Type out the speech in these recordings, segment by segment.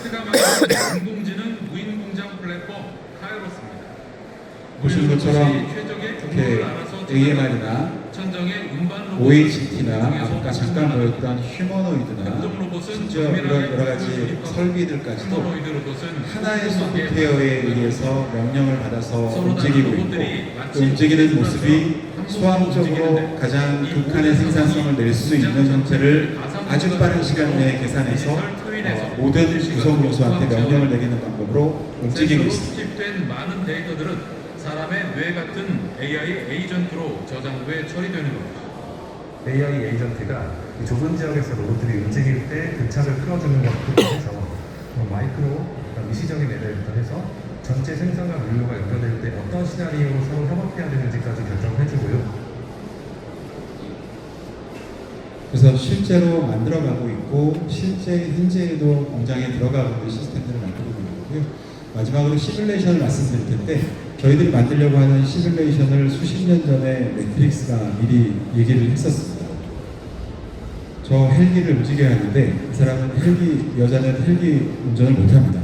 퀘스트가 만든 인공지능 무인 공장 플랫폼 카이로스입니다. 보시는 것처럼 이렇게 AMR이나 OHT나 아까 잠깐 보였던 휴머노이드나 심지어 이런 여러 가지 설비들까지도 하나의 소프트웨어에 의해서 명령을 받아서 움직이고 있고 그 움직이는 모습이 수학적으로 가장 극한의 생산성을 낼 수 있는 형태를 아주 빠른 시간 내에 계산해서 모든 구성 요소한테 명령을 내리는 방법으로 움직이고 있습니다. 많은 데이터들은 사람의 뇌 같은 AI 에이전트로 저장 후에 처리되는 겁니다. AI 에이전트가 좁은 지역에서 로봇들이 움직일 때 교착을 풀어주는 것부터 해서 마이크로 미시적인 애들부터 해서 전체 생산과 물류가 연결될 때 어떤 시나리오로 서로 협업해야 되는지까지 결정해주고요. 그래서 실제로 만들어가고 있고 실제 현재에도 공장에 들어가고 있는 시스템들을 만들고 있는 거고요. 마지막으로 시뮬레이션을 말씀드릴 텐데 저희들이 만들려고 하는 시뮬레이션을 수십 년 전에 매트릭스가 미리 얘기를 했었습니다. 저 헬기를 움직여야 하는데 이 사람은 여자는 헬기 운전을 못합니다.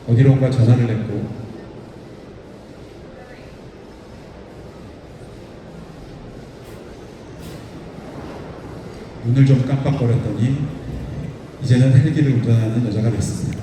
어디론가 전화를 했고 눈을 좀 깜빡거렸더니 이제는 헬기를 운전하는 여자가 됐습니다.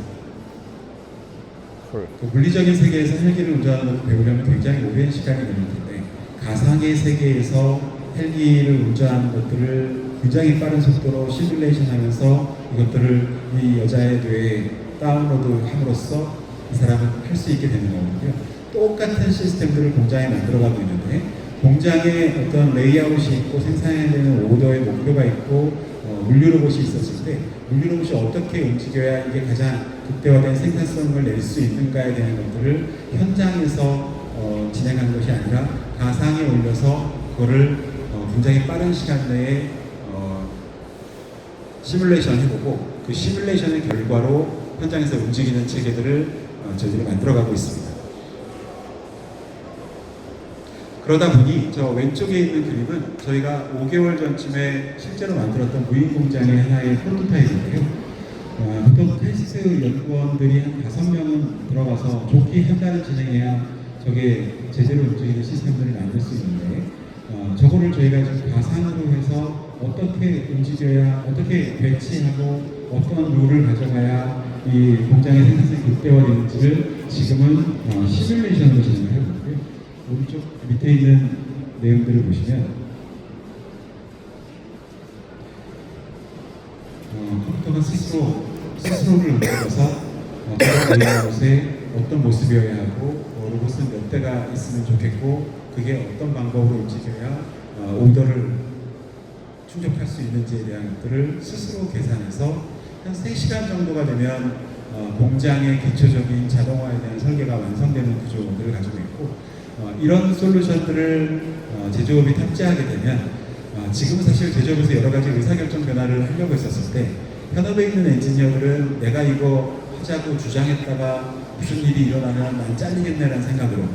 그 물리적인 세계에서 헬기를 운전하는 것을 배우려면 굉장히 오랜 시간이 걸릴 텐데 가상의 세계에서 헬기를 운전하는 것들을 굉장히 빠른 속도로 시뮬레이션 하면서 이것들을 이 여자의 뇌에 다운로드 함으로써 이 사람은 할 수 있게 되는 거거든요. 똑같은 시스템들을 공장에 만들어가고 있는데 공장에 어떤 레이아웃이 있고 생산해야 되는 오더의 목표가 있고 물류 로봇이 있었을 때 물류 로봇이 어떻게 움직여야 이게 가장 극대화된 생산성을 낼 수 있는가에 대한 것들을 현장에서 진행하는 것이 아니라 가상에 올려서 그거를 굉장히 빠른 시간 내에 시뮬레이션 해보고 그 시뮬레이션의 결과로 현장에서 움직이는 체계들을 저희들이 만들어가고 있습니다. 그러다 보니 저 왼쪽에 있는 그림은 저희가 5개월 전쯤에 실제로 만들었던 무인 공장의 하나의 프로토타입인데요. 보통 테스트 연구원들이 한 5명은 들어가서 좋게 현장을 진행해야 저게 제대로 움직이는 시스템들을 만들 수 있는데 저거를 저희가 지금 가상으로 해서 어떻게 움직여야 어떻게 배치하고 어떤 룰을 가져가야 이 공장의 생산성이 극대화되는지를 지금은 시뮬레이션으로 진행을 해보고요. 오른쪽 밑에 있는 내용들을 보시면 컴퓨터가 스스로를 움직여서 저런 로봇에 어떤 모습이어야 하고 로봇은 몇 대가 있으면 좋겠고 그게 어떤 방법으로 움직여야 오더를 충족할 수 있는지에 대한 것들을 스스로 계산해서 한 3시간 정도가 되면 공장의 기초적인 자동화에 대한 설계가 완성되는 구조들을 가지고 있고 이런 솔루션들을 제조업이 탑재하게 되면 지금은 사실 제조업에서 여러 가지 의사결정 변화를 하려고 했었을 때 현업에 있는 엔지니어들은 내가 이거 하자고 주장했다가 무슨 일이 일어나면 난 잘리겠네라는 생각으로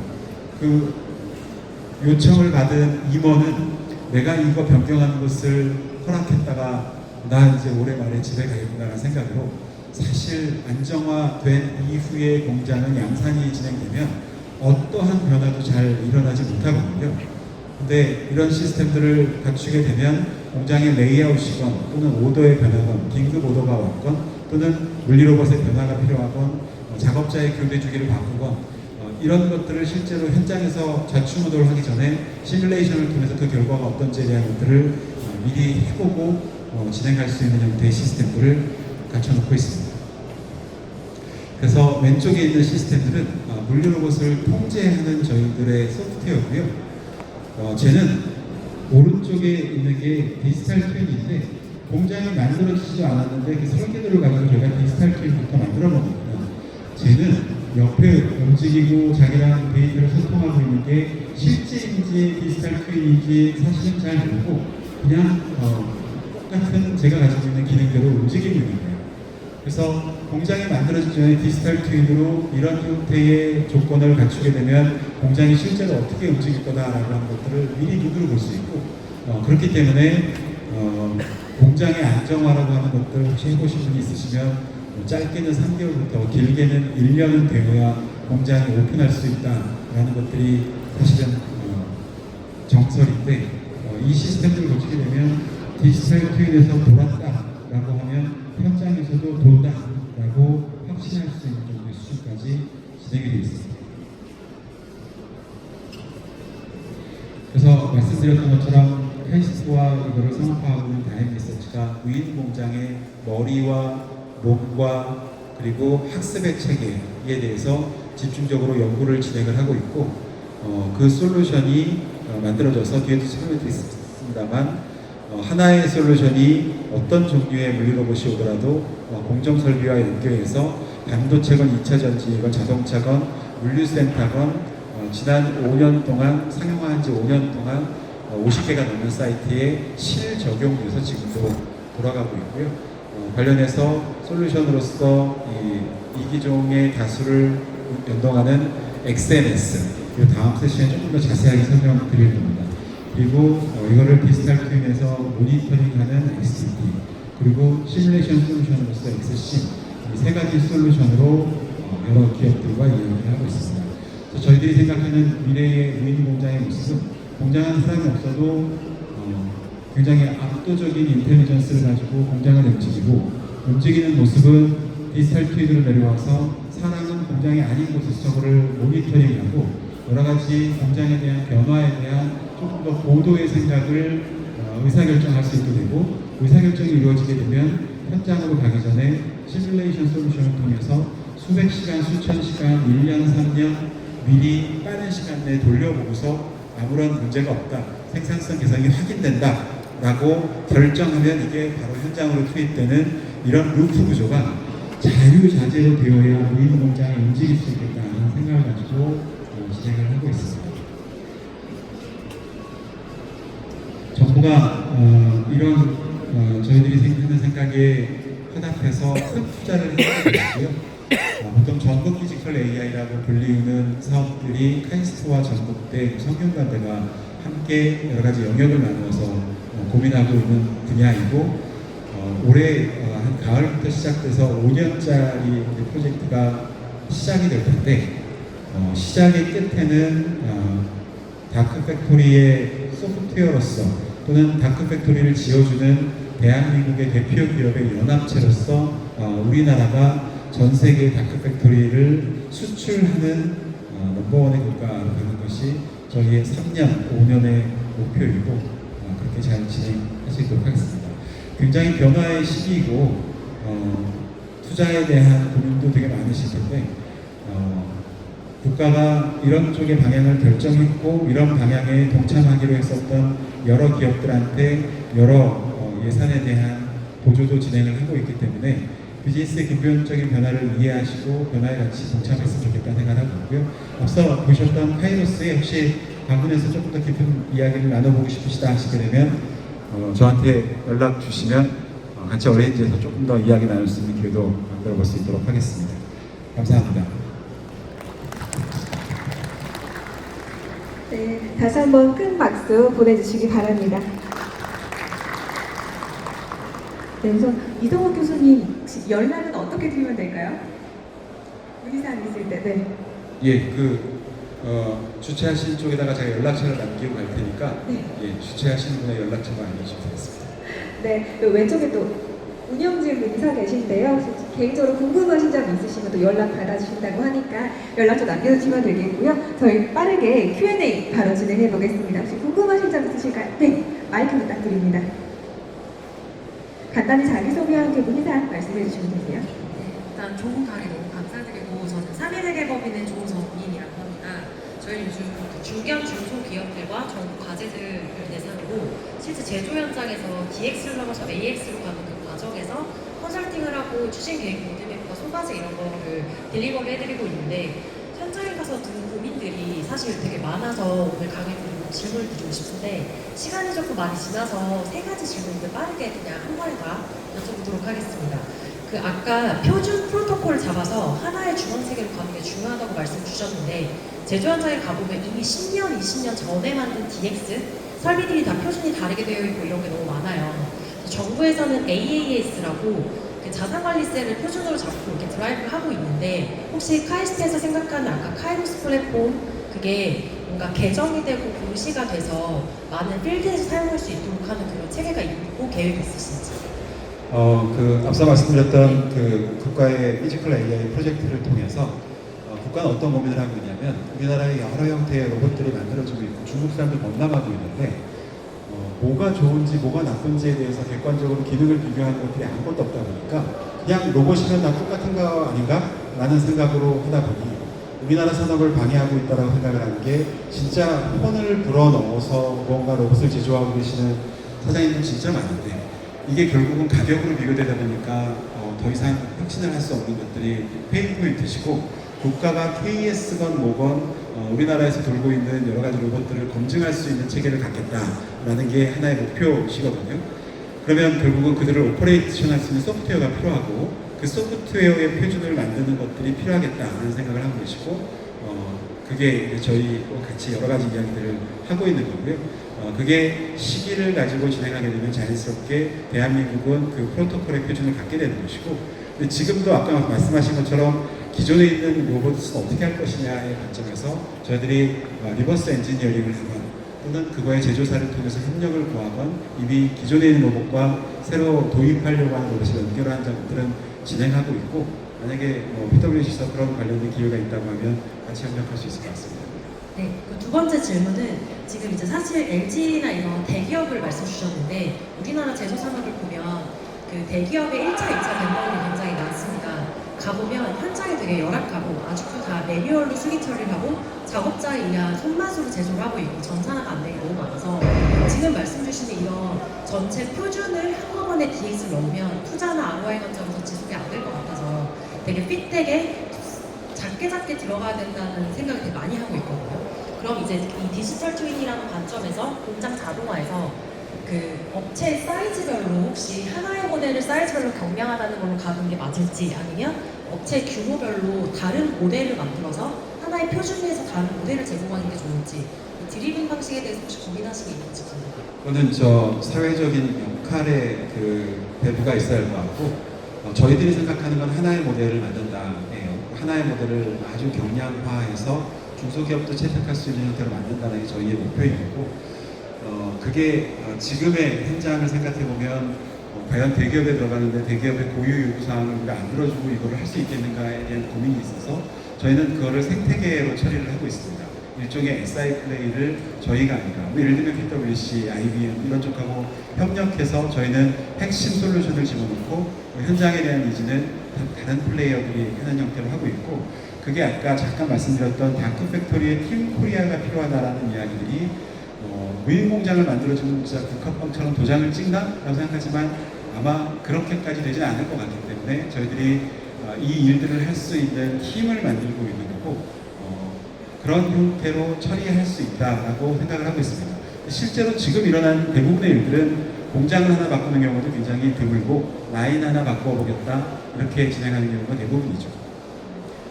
그 요청을 받은 임원은 내가 이거 변경하는 것을 허락했다가 나 이제 올해 말에 집에 가겠구나라는 생각으로 사실 안정화된 이후의 공장은 양산이 진행되면 어떠한 변화도 잘 일어나지 못하거든요. 근데 이런 시스템들을 갖추게 되면 공장의 레이아웃이건 또는 오더의 변화건 긴급 오더가 왔건 또는 물리로봇의 변화가 필요하건 작업자의 교대 주기를 바꾸건 이런 것들을 실제로 현장에서 좌충우돌 하기 전에 시뮬레이션을 통해서 그 결과가 어떤지에 대한 것들을 미리 해보고 진행할 수 있는 형태의 시스템들을 갖춰놓고 있습니다. 그래서 왼쪽에 있는 시스템들은 물류 로봇을 통제하는 저희들의 소프트웨어고요. 쟤는 오른쪽에 있는 게 디지털 트윈인데 공장이 만들어지지도 않았는데 그 설계도를 가지고 저희가 디지털 트윈부터 만들어 놓거든요. 쟤는 옆에 움직이고 자기랑 데이터를 소통하고 있는 게 실제인지 디지털 트윈인지 사실은 잘 모르고 그냥 똑같은 제가 가지고 있는 기능대로 움직이고 있는 거예요. 그래서 공장이 만들어지기 전에 디지털 트윈으로 이런 형태의 조건을 갖추게 되면 공장이 실제로 어떻게 움직일 거다라고 하는 것들을 미리 눈으로 볼 수 있고 그렇기 때문에 공장의 안정화라고 하는 것들 혹시 해보신 분이 있으시면 짧게는 3개월부터 길게는 1년은 되어야 공장이 오픈할 수 있다라는 것들이 사실은 정설인데 이 시스템을 거치게 되면 디지털 트윈에서 돌았다라고 하면 현장에서도 돈다라고 확신할 수 있는 정도의 수준까지 진행이 되어 있습니다. 그래서 말씀드렸던 것처럼 카이스트와 이거를 상업화하고 있는 다행 리서치가 무인 공장의 머리와 몸과 그리고 학습의 체계에 대해서 집중적으로 연구를 진행을 하고 있고 그 솔루션이 만들어져서 뒤에도 설명드리겠습니다만 하나의 솔루션이 어떤 종류의 물리로봇이 오더라도 공정 설비와 연계해서 반도체건 2차 전지건 자동차건 물류센터건 지난 5년 동안 상용화한 지 5년 동안 50개가 넘는 사이트에 실적용돼서 지금도 돌아가고 있고요. 관련해서 솔루션으로서 이 기종의 다수를 연동하는 XMS 그리고 다음 세션에 조금 더 자세하게 설명드릴 겁니다. 그리고 이거를 디지털 트윈에서 모니터링하는 XDT 그리고 시뮬레이션 솔루션으로서 XSIM 이 세 가지 솔루션으로 여러 기업들과 이야기를 하고 있습니다. 그래서 저희들이 생각하는 미래의 무인 공장의 모습은 공장한 사람이 없어도 굉장히 압도적인 인텔리전스를 가지고 공장을 움직이고 움직이는 모습은 디지털 트윈으로 내려와서 사람은 공장이 아닌 곳에서 저거를 모니터링하고 여러 가지 공장에 대한 변화에 대한 조금 더 고도의 생각을 의사결정할 수 있게 되고 의사결정이 이루어지게 되면 현장으로 가기 전에 시뮬레이션 솔루션을 통해서 수백 시간, 수천 시간, 1년, 3년 미리 빠른 시간 내에 돌려보고서 아무런 문제가 없다, 생산성 개선이 확인된다 라고 결정하면 이게 바로 현장으로 투입되는 이런 루프 구조가 자유자재로 되어야 무인 공장이 움직일 수 있겠다는 생각을 가지고 진행을 하고 있습니다. 정부가 이런 저희들이 하는 생각에 화답해서 큰 투자를 해야 되고요. 보통 전국 피지컬 AI라고 불리우는 사업들이 카이스트와 전국대, 성균관대가 함께 여러 가지 영역을 나누어서 고민하고 있는 분야이고 올해 한 가을부터 시작돼서 5년짜리 프로젝트가 시작이 될 텐데 시작의 끝에는 다크팩토리의 소프트웨어로서 또는 다크팩토리를 지어주는 대한민국의 대표 기업의 연합체로서 우리나라가 전 세계 다크팩토리를 수출하는 넘버원의 국가로 가는 것이 저희의 3년, 5년의 목표이고 그렇게 잘 진행하시도록 하겠습니다. 굉장히 변화의 시기이고 투자에 대한 고민도 되게 많으실 텐데 국가가 이런 쪽의 방향을 결정했고 이런 방향에 동참하기로 했었던 여러 기업들한테 여러 예산에 대한 보조도 진행을 하고 있기 때문에 비즈니스의 근본적인 변화를 이해하시고 변화에 같이 동참했으면 좋겠다는 생각을 하고 있고요. 앞서 보셨던 카이로스에 혹시 방문해서 조금 더 깊은 이야기를 나눠보고 싶으시다 하시게 되면 저한테 연락 주시면 같이 어레인지해서 조금 더 이야기 나눌 수 있는 기회도 만들어 볼 수 있도록 하겠습니다. 감사합니다. 네, 다시 한번 큰 박수 보내주시기 바랍니다. 네, 우선 이동욱 교수님 혹시 연락은 어떻게 드리면 될까요? 문의사항 있을 때, 네. 예, 주최하신 쪽에다가 제가 연락처를 남기고 갈 테니까 네. 예, 주최하시는 분의 연락처가 알려주시면 되겠습니다. 네, 또 왼쪽에 또 운영진 분이서 계신데요. 개인적으로 궁금하신 점 있으시면 또 연락 받아주신다고 하니까 연락처 남겨주시면 되겠고요. 저희 빠르게 Q&A 바로 진행해 보겠습니다. 혹시 궁금하신 점 있으실까요? 네, 마이크 부탁드립니다. 간단히 자기소개와 함께 문의사항 말씀해 주시면 되세요. 일단 좋은 강의 너무 감사드리고 저는 3.1세계법인의 조정민이라고 합니다. 저희 요즘 중견 중소기업들과 정부 과제들을 대상으로 실제 제조 현장에서 DX를 넘어서 AX로 가는 그 과정에서 컨설팅을 하고 추진 계획 로드맵과 소과제 이런 거를 딜리버를 해드리고 있는데 현장에 가서 드는 고민들이 사실 되게 많아서 오늘 강의 드리고 질문을 드리고 싶은데 시간이 조금 많이 지나서 세 가지 질문들 빠르게 그냥 한 번에 다 여쭤보도록 하겠습니다. 그 아까 표준 프로토콜을 잡아서 하나의 중앙세계로 가는 게 중요하다고 말씀 주셨는데 제조 현장에 가보면 이미 10년, 20년 전에 만든 DX 설비들이 다 표준이 다르게 되어 있고 이런 게 너무 많아요. 정부에서는 AAS라고 그 자산관리세를 표준으로 잡고 이렇게 드라이브를 하고 있는데 혹시 카이스트에서 생각하는 아까 카이로스 플랫폼 그게 뭔가 개정이 되고 공시가 돼서 많은 필드에서 사용할 수 있도록 하는 그런 체계가 있고 계획이 있으신지? 앞서 말씀드렸던 그 국가의 피지컬 AI 프로젝트를 통해서 국가는 어떤 고민을 하고 있냐면 우리나라의 여러 형태의 로봇들이 만들어지고 있고 중국 사람들 범람하고 있는데 뭐가 좋은지 뭐가 나쁜지에 대해서 객관적으로 기능을 비교하는 것들이 아무것도 없다 보니까 그냥 로봇이면 다 똑같은 거 아닌가? 라는 생각으로 하다 보니 우리나라 산업을 방해하고 있다고 생각을 하는 게 진짜 혼을 불어넣어서 무언가 로봇을 제조하고 계시는 사장님들 진짜 많은데 이게 결국은 가격으로 비교되다 보니까 더 이상 혁신을 할 수 없는 것들이 페인 포인트시고 국가가 KS건 뭐건 우리나라에서 돌고 있는 여러 가지 로봇들을 검증할 수 있는 체계를 갖겠다라는 게 하나의 목표시거든요. 그러면 결국은 그들을 오퍼레이션할 수 있는 소프트웨어가 필요하고 그 소프트웨어의 표준을 만드는 것들이 필요하겠다라는 생각을 하고 계시고 그게 이제 저희와 같이 여러 가지 이야기들을 하고 있는 거고요. 그게 시기를 가지고 진행하게 되면 자연스럽게 대한민국은 그 프로토콜의 표준을 갖게 되는 것이고 근데 지금도 아까 말씀하신 것처럼 기존에 있는 로봇을 어떻게 할 것이냐의 관점에서 저희들이 리버스 엔지니어링을 하건 또는 그거의 제조사를 통해서 협력을 구하건 이미 기존에 있는 로봇과 새로 도입하려고 하는 로봇을 연결한 작업들은 진행하고 있고 만약에 PwC에서 그런 관련된 기회가 있다고 하면 같이 협력할 수 있을 것 같습니다. 네, 그 두 번째 질문은 지금 이제 사실 LG나 이런 대기업을 말씀 주셨는데 우리나라 제조 산업을 보면 그 대기업의 1차, 2차 vendor이 굉장히 많습니다. 가보면 현장이 되게 열악하고 아직도 다 매뉴얼로 수기 처리를 하고 작업자에 의한 손맛으로 제조를 하고 있고 전산화가 안 되게 너무 많아서 지금 말씀 주시는 이런 전체 표준을 한꺼번에 DX를 넣으면 투자나 ROI 관점에서 지속이 안 될 것 같아서 되게 핏되게 작게 들어가야 된다는 생각을 되게 많이 하고 있거든요. 그럼 이제 이 디지털 트윈이라는 관점에서 공장 자동화에서 그 업체 사이즈별로 혹시 하나의 모델을 사이즈별로 경량하다는 걸로 가는 게 맞을지 아니면 업체 규모별로 다른 모델을 만들어서 하나의 표준에서 다른 모델을 제공하는 게 좋을지 드리빙 방식에 대해서 혹시 고민하시는 게 있는지 궁금해요. 그거는 사회적인 역할의 그 배부가 있어야 할 것 같고 저희들이 생각하는 건 하나의 모델을 만든다예요. 하나의 모델을 아주 경량화해서 중소기업도 채택할 수 있는 형태로 만든다는 게 저희의 목표인 거고 그게 지금의 현장을 생각해 보면 과연 대기업에 들어가는데 대기업의 고유 요구사항을 우리가 안 들어주고 이거를 할 수 있겠는가에 대한 고민이 있어서 저희는 그거를 생태계로 처리를 하고 있습니다. 일종의 SI 플레이를 저희가 아니라 예를 들면 PwC, IBM 이런 쪽하고 협력해서 저희는 핵심 솔루션을 집어넣고 현장에 대한 니즈는 다른 플레이어들이 하는 형태로 하고 있고 그게 아까 잠깐 말씀드렸던 다크 팩토리의 팀 코리아가 필요하다라는 이야기들이 무인 공장을 만들어주는 진짜 국화빵처럼 도장을 찍나? 라고 생각하지만 아마 그렇게까지 되진 않을 것 같기 때문에 저희들이 이 일들을 할 수 있는 팀을 만들고 있는 거고 그런 형태로 처리할 수 있다라고 생각을 하고 있습니다. 실제로 지금 일어난 대부분의 일들은 공장을 하나 바꾸는 경우도 굉장히 드물고 라인 하나 바꿔보겠다 이렇게 진행하는 경우가 대부분이죠.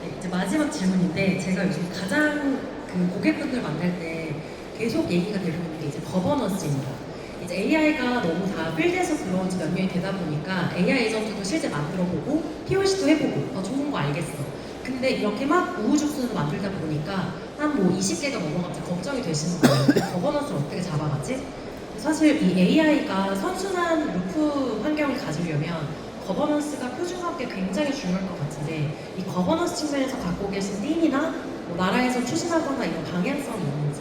네, 이제 마지막 질문인데 제가 요즘 가장 그 고객분들 만날 때 계속 얘기가 되고 있는 게 이제 거버넌스입니다. 이제 AI가 너무 다 필드에서 들어온 지 몇 년이 되다 보니까 AI 에이전트도 실제 만들어보고 POC도 해보고 좋은 거 알겠어. 근데 이렇게 막 우후죽순으로 만들다 보니까 한 뭐 20개가 넘어가면서 걱정이 되시는 거예요. 거버넌스를 어떻게 잡아가지? 사실 이 AI가 선순환 루프 환경을 가지려면 거버넌스가 표준화하게 굉장히 중요할 것 같은데 이 거버넌스 측면에서 갖고 계신 띠이나 뭐 나라에서 추진하거나 이런 방향성이 있는지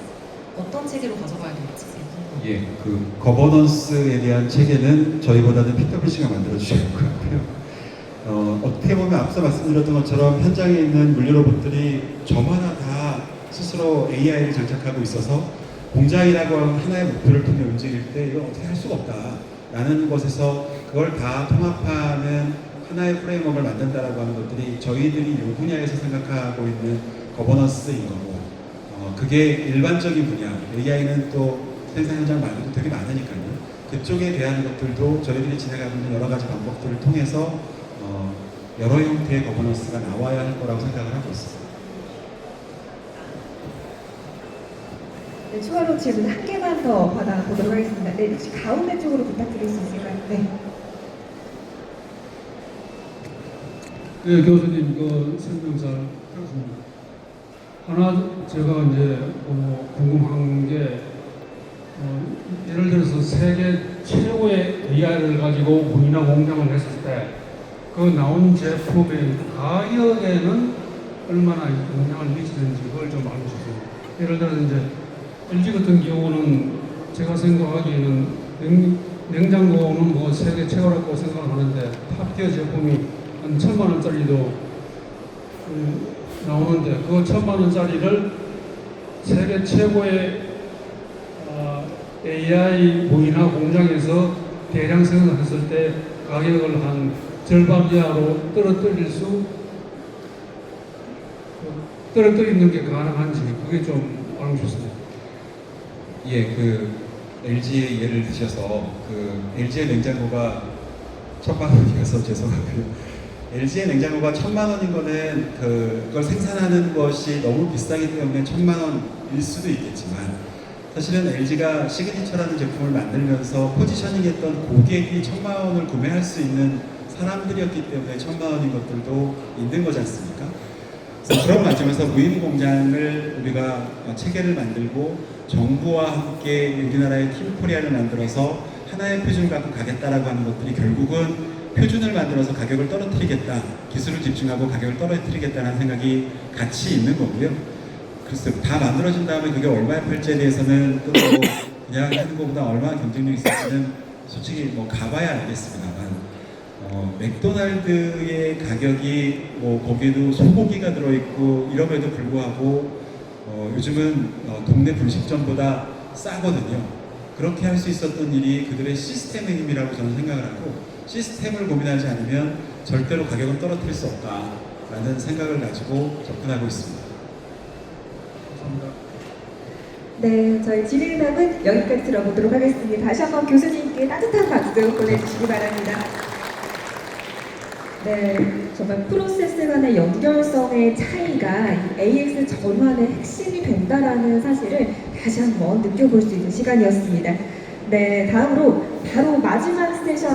어떤 체계로 가져가야 될지 궁금해요. 예, 그 거버넌스에 대한 체계는 저희보다는 PwC가 만들어주셔야 할 것 같고요. 어떻게 보면 앞서 말씀드렸던 것처럼 현장에 있는 물류 로봇들이 저마다 다 스스로 AI를 장착하고 있어서 공장이라고 하는 하나의 목표를 통해 움직일 때 이거 어떻게 할 수가 없다라는 것에서 그걸 다 통합하는 하나의 프레임워크를 만든다라고 하는 것들이 저희들이 이 분야에서 생각하고 있는 거버넌스인 거고 그게 일반적인 분야, AI는 또 생산 현장 말고도 되게 많으니까요. 그쪽에 대한 것들도 저희들이 진행하고 있는 여러 가지 방법들을 통해서 여러 형태의 거버넌스가 나와야 할 거라고 생각을 하고 있습니다. 네, 추가로 질문 한 개만 더 받아보도록 하겠습니다. 네, 혹시 가운데 쪽으로 부탁드릴 수 있을까요? 네. 네, 교수님 그 설명 잘 들었습니다. 하나 제가 이제 궁금한 게 예를 들어서 세계 최고의 AI를 가지고 문이나 공장을 했을 때 그 나온 제품의 가격에는 얼마나 영향을 미치는지 그걸 좀 알려주세요. 예를 들어서 이제 LG 같은 경우는 제가 생각하기에는 냉장고는 뭐 세계 최고라고 생각하는데 탑티어 제품이 한 1,000만 원짜리도 나오는데 그 1,000만 원짜리를 세계 최고의 AI 무인화 공장에서 대량 생산했을 때 가격을 한 절반 이하로 떨어뜨리는 게 가능한지 그게 좀 알고 싶습니다. 예, 그 LG의 예를 드셔서 그 LG의 냉장고가 1,000만 원이어서 죄송하고요. LG의 냉장고가 1,000만 원인 거는 그걸 생산하는 것이 너무 비싸기 때문에 1,000만 원일 수도 있겠지만 사실은 LG가 시그니처라는 제품을 만들면서 포지셔닝했던 고객이 1,000만 원을 구매할 수 있는 사람들이었기 때문에 1,000만 원인 것들도 있는 거지 않습니까? 그래서 그런 관점에서 무인 공장을 우리가 체계를 만들고 정부와 함께 우리나라의 팀 코리아를 만들어서 하나의 표준을 갖고 가겠다라고 하는 것들이 결국은 표준을 만들어서 가격을 떨어뜨리겠다, 기술을 집중하고 가격을 떨어뜨리겠다는 생각이 같이 있는 거고요. 글쎄요, 다 만들어진 다음에 그게 얼마에 팔지에 대해서는 또 뭐 그냥 하는 것보다 얼마나 경쟁력이 있을지는 솔직히 뭐 가봐야 알겠습니다만 맥도날드의 가격이 뭐 거기에도 소고기가 들어있고 이럼에도 불구하고 요즘은 동네 분식점보다 싸거든요. 그렇게 할 수 있었던 일이 그들의 시스템의 힘이라고 저는 생각을 하고 시스템을 고민하지 않으면 절대로 가격을 떨어뜨릴 수 없다라는 생각을 가지고 접근하고 있습니다. 감사합니다. 네, 저희 질의응답은 여기까지 들어보도록 하겠습니다. 다시 한번 교수님께 따뜻한 박수 보내주시기 바랍니다. 네, 정말 프로세스 간의 연결성의 차이가 이 AX 전환의 핵심이 된다라는 사실을 다시 한번 느껴볼 수 있는 시간이었습니다. 네, 다음으로 바로 마지막 스테이션